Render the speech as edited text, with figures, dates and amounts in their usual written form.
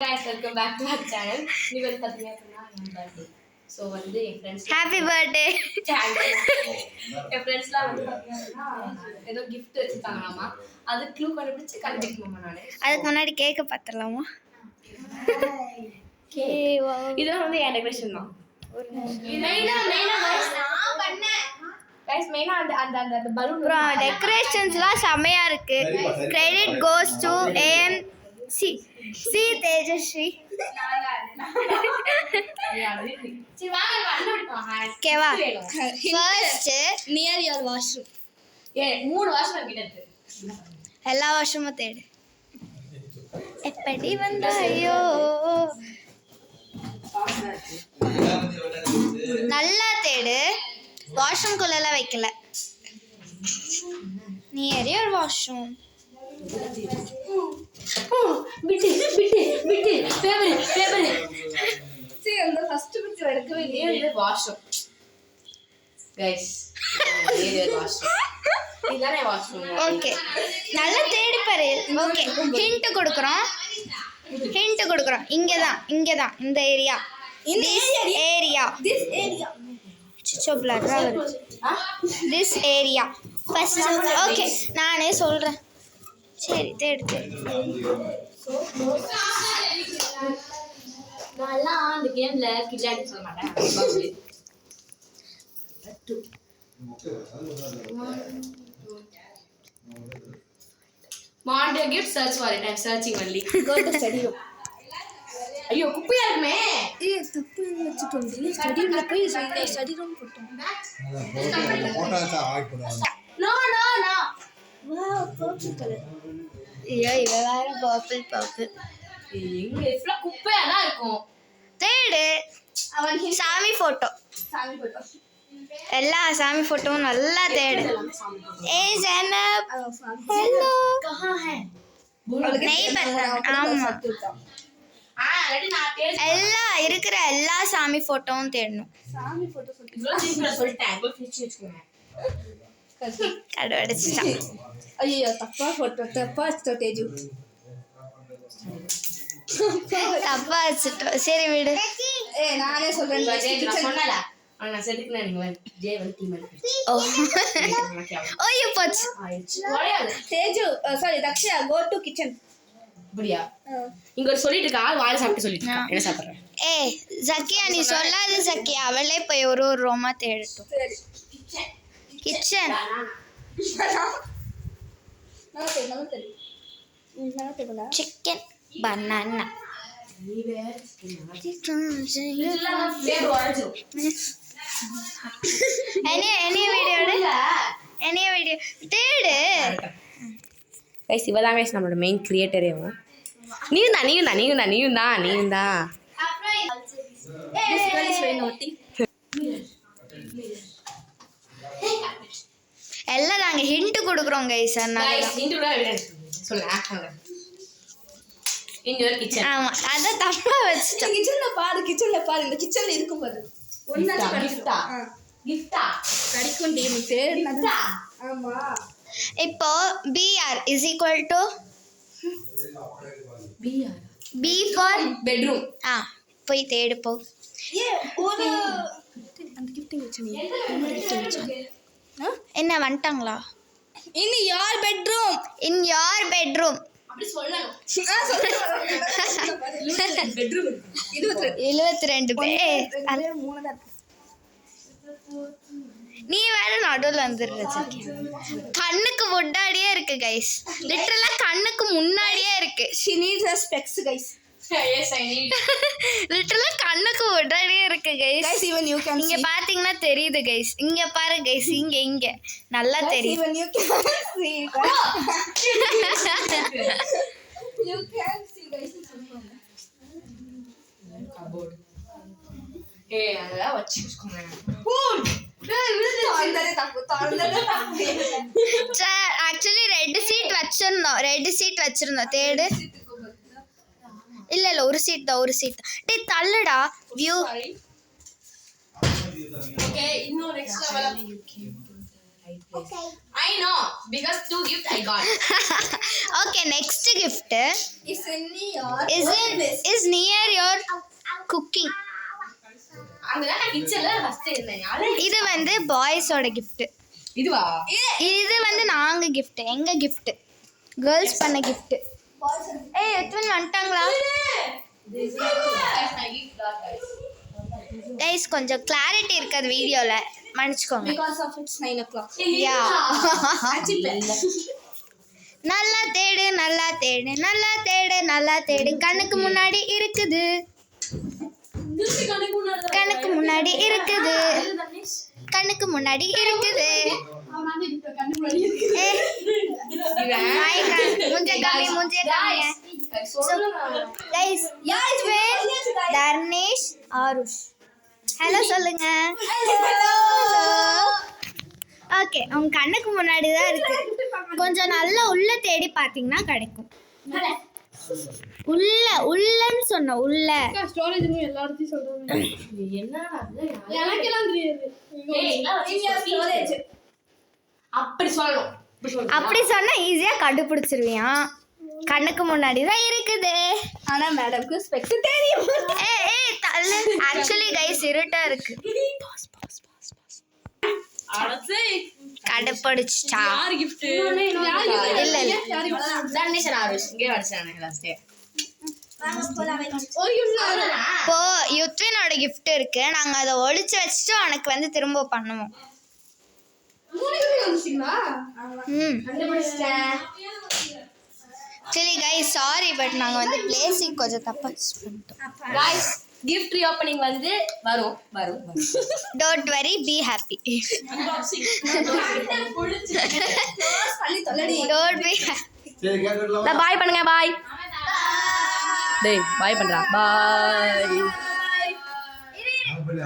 guys, welcome back to our channel. நீ வந்து பாத்தீங்க அப்படினா என் பர்த்டே. சோ வந்து என் फ्रेंड्स ஹேப்பி பர்த்டே. என் फ्रेंड्ஸ்லாம் வந்து பாத்தீங்கன்னா ஏதோ gift வச்சிருக்காங்களாமா. அது க்ளூ கண்டுபிடிச்சு கண்டுபிடிக்கணுமா நானே. அதுக்கு முன்னாடி கேக்க பார்த்தலாமா? இதெல்லாம் வந்து என் டெக்கரேஷன் தான். மெயினா गाइस நான் பண்ணேன். गाइस மெயினா அந்த பலூன் டெக்கரேஷன்ஸ்லாம் செமையா இருக்கு. Credit goes to AMC C Tejasri. சரி வாங்க கண்டுபிடிப்போம். கேவா ஃபர்ஸ்ட் நியர் யுவர் வாஷ்ரூம். மூணு வாஷ்ரூம் கிட்ட இருக்கு. எல்லா வாஷ்ரூமும் தேடு. எப்படி வந்தாயோ நல்லா தேடு. வாஷ்ரூம் குள்ளலாம் வைக்கல. Near your washroom. விட்டு பேப்பர் சரி அந்த ஃபர்ஸ்ட் பிக்சர் எடுக்கவே இல்லையே. இது வாஷ்ரூம் गाइस இது வாஷ்ரூம். இதானே வாஷ்ரூம். ஓகே நல்லா தேடி பாரு. ஓகே ஹிண்ட் கொடுக்குறோம். இங்க தான் இந்த ஏரியா. திஸ் ஏரியா சிச்சோ பிளரா வருது. This area first. ஓகே நானே சொல்றேன். சரி தேடு. நான்லாம் அந்த கேம்ல கிட்டாடி சொல்ல மாட்டேன். Monday gift search for it. I'm searching only. go to study room. ஐயோ குப்பையா இருக்குமே. தப்பு வச்சிட்டோம். ஸ்டடி ரூம்ல போய் ஸ்டடி ரூம் போட்டோம். போட்டோஸை ஆட் பண்ணுவாங்க. No. Wow purple colour. ஐயோ இவ வேற பர்பிள். எங்க இவ்ளோ குப்பையா தான் இருக்கும். தேடு. அவன் சாமி போட்டோ. சாமி போட்டோ. எல்லா சாமி போட்டோவும் நல்லா தேடு. ஏய் ஜெனப் ஹலோ कहां है? नहीं पता. ஆமா ரெடி நான் பேர் எல்லா இருக்கிற எல்லா சாமி போட்டோவும் தேடணும். சாமி போட்டோ சொல்லிட்டு இவ்ளோ சீக்கிரம் சொல்லிட்டேன். இப்போ ஃபினிஷ் வெச்சுக்கோங்க. கடவடிச்சிட்டான். ஐயோ தப்பா வச்சிட்டோ தேஜு. தப்பா வச்சுட்டோம். சரி விடு. நானே சொல்றேன். நான் சொன்னல. நான் செதுக்குனே நீங்க ஜே வந்து டீம் எடுத்து. ஓ ஓய்யோ போச்சு. ஓடியாது. Teju sorry Daksha go to kitchen. அப்படியா? இங்க ஒரு சொல்லிட்டு இருக்கா. ஆள் வாழை சாப்பிட்டு சொல்லிட்டு இருக்கா. என்ன சாப்பிடுறேன்? ஏய் ஜக்கியா நீ சொல்லாத ஜக்கியா. அவளே போய் ஒரு ரோமா தேடட்டும். சரி கிச்சன் நான் தெரியும். Chicken banana. நீ வேற இதெல்லாம் பேர் ஓடிடும். என்ன வீடியோ தேடு. गाइस இவதான் गाइस நம்மளோட மெயின் கிரியேட்டரே. நீயும் தான். This girl is very naughty. எல்லாம் நாங்க ஹிண்ட் கொடுக்குறோம் கைஸ். गाइस இன்ட்ரோல சொல்ல ஆக்ஷன்ல. In your kitchen. ஆமா அத தப்பா வச்சிட்டோம். கிச்சன்ல பாரு இந்த கிச்சன்ல இருக்கும் பாரு. கிஃப்டா கடிக்கும் டி எனக்கு தேடுனது. ஆமா இப்போ BR is equal to B for bedroom. போய் தேடு போ. ஒரு அந்த கிஃப்டிங் வச்சனே. என்ன வந்துட்டாங்களா? In your bedroom. அப்படி சொல்லணும். பெட்ரூம் 72 பேர். அதே மூணு தான் இருக்கு. நீ வேற நடுவில் வந்துடுற ஜக்கியா. கண்ணுக்கு முன்னாடியே இருக்கு கைஸ். லிட்டரலா கண்ணுக்கு முன்னாடியே இருக்கு. She needs her specs guys. Yes I need. லிட்டரலா கண்ணுக்கு முன்னாடியே இருக்கு guys. Guys even you can இங்க பாத்தீங்கன்னா தெரியுது கைஸ். இங்க பாரு கைஸ். இங்க நல்லா தெரியுது. even you can see guys. You can see guys. Cupboard. அதெல்லாம் வச்சுக்கோங்க. ஆக்சுவலி ரெட் சீட் வச்சிருந்தோம். தேடு. இல்ல ஒரு சீட் தான். டேய் தள்ளுடா வியூ. ஓகே இன்னும் next level. I know because 2 gifts I got. Okay, next gift Is near. is near your cooking. அங்கதான் நான் கிச்சன்ல ஃபர்ஸ்ட் இருந்தேன். இது வந்து பாய்ஸோட gift. இதுவா? இது வந்து நாங்க gift, எங்க gift. கேர்ள்ஸ் பண்ண gift. ஏய் எத்வன் வந்துட்டாங்களா? கைஸ் கொஞ்சம் கிளாரிட்டி இருக்காது வீடியோல, மன்னிச்சுக்கோங்க. Because of it's 9 o'clock. யா நல்லா தேடு நல்லா தேடு நல்லா தேடு நல்லா தேடு, கண்ணுக்கு முன்னாடி இருக்குது, கண்ணுக்கு முன்னாடி இருக்குது, கண்ணுக்கு முன்னாடி இருக்குது. தர்னேஷ் ஆருஷ் ஹலோ சொல்லுங்க. ஓகே, உங்க கண்ணுக்கு முன்னாடி தான் இருக்கு, கொஞ்சம் நல்லா உள்ள தேடி பார்த்தீங்கன்னா கிடைக்கும். உள்ளன்னு சொன்ன உள்ள ஸ்டோரேஜ் எல்லாத்தையும் சொல்றாங்க. என்னடா அது? எனக்கெல்லாம் தெரியாது. ஸ்டோரேஜ் அப்படி சொல்லணும். அப்படி சொன்னா ஈஸியா கண்டுபிடிச்சிருவியான். கண்ணுக்கு முன்னாடி தான் இருக்குது. ஆனா மேடம்க்கு ஸ்பெக்ஸ் தெரியும். ஏய் தள்ளு. ஆக்சுவலி கைஸ் இருட்டா இருக்கு. கண்டுபிடிச்சிட்டா? யார் gift? இல்ல இல்ல தர்னேஷ் ஆருஷ் இங்கே வச்சானே லாஸ்ட். இப்போ யுத்வினோட கிஃப்ட் இருக்கு, நாங்க அதை ஒளிச்சு வச்சுட்டு உனக்கு வந்து திரும்ப பண்ணுவோம். சரி கைஸ் சாரி, பட் நாங்க வந்து பிளேசிங் கொஞ்சம் தப்பா பண்ணிட்டோம். गाइस gift reopening வந்து வரும். Don't worry, be happy. Don't be happy. சரி கேட்கலாமா? பாய் பண்ணுங்க. பாய். டேய் பாய் பண்றா. பாய். ஆ, பண்ணு.